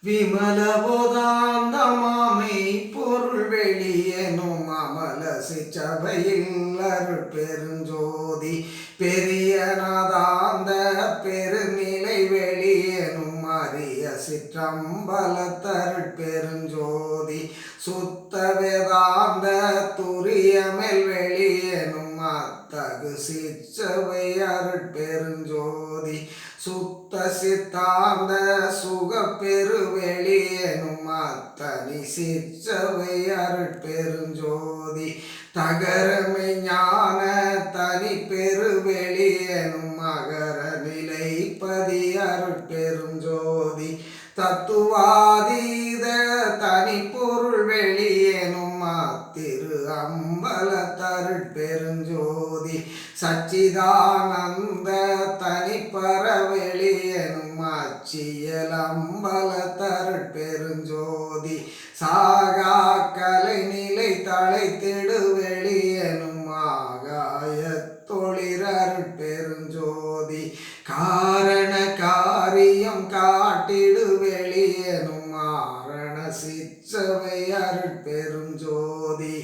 விமலபோதாந்தமாமை பொருள் வெளியெனும் அமல சிற்றவையில் அருள் பெருஞ்சோதி பெரியனதாந்த பெருநிலை வெளியெனும் அரிய சிற்றம்பலத்தருள் பெருஞ்சோதி சுத்த வேதாந்த துரியமெல் வெளியெனும் அத்தகு சிற்றவை அருள் பெருஞ்சோதி சுத்த சித்தாந்த சுக பெருவெளியெனும் அத்தனி சிற்றவை அருள் பெருஞ்சோதி தகரமை ஞான தனி பெருவெளியெனும் மகர நிலைப்பதி அருள் பெருஞ்சோதி தத்துவாதீத தனி பொருள் வெளியெனும் திரு அம்பலத்தருள் பெருஞ்சோதி சச்சிதானந்த தனிப்பர வெளியெனும் அச்சியல் அம்பலத்தருள் பெருஞ்சோதி சாகா கலை நிலை தலைத்திடு வெளியெனும் ஆகாய தொழிறருள் பெருஞ்சோதி காரண காரியம் காட்டிடு வெளியெனும் ஆரண சிற்றவை அருள் பெருஞ்சோதி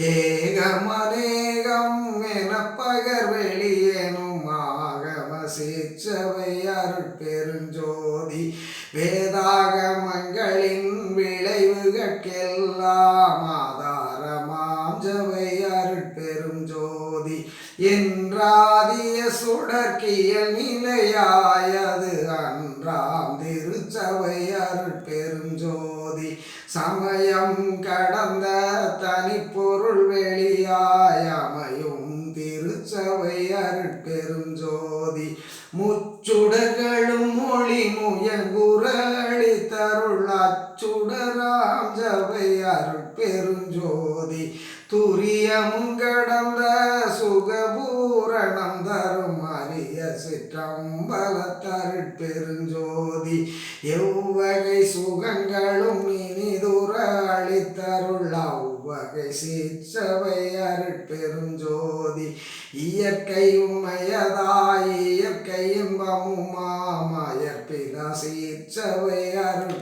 ஏகமநேகம் என பகர் வெளியெனும் ஆகம சிற்றவை அருள் பெருஞ்சோதி வேதாகமங்களின் விளைவுகட்கெல்லாம் ஆதாரமாம் ஜவை அருள் பெருஞ்சோதி என்றாதிய சுடர்க்கிய நிலையாயது அன்றாம் திருச்சபை அருள் பெருஞ்சோதி சமயம் கடந்த தனிப்பொருள் வெளியாயமையும் திருச்சபை அருள் பெருஞ்சோதி முச்சுடர்களும் மொழி முயங்குரளி தருள் அச்சுடராம் ஜவை அருள் பெருஞ்சோதி துரியமும் கடந்த சுகபூரணம் தரும் அரிய சிற்றம்பலத்தருள் பெருஞ்சோதி எவ்வகை சுகங்களும் இனிதுர அளித்தருள் அவ்வகை சிற்றவை அருள் பெருஞ்சோதி இயற்கை உமையதாய் இயற்கை இன்பமுமாமயற்பித சிற்றவை அருள்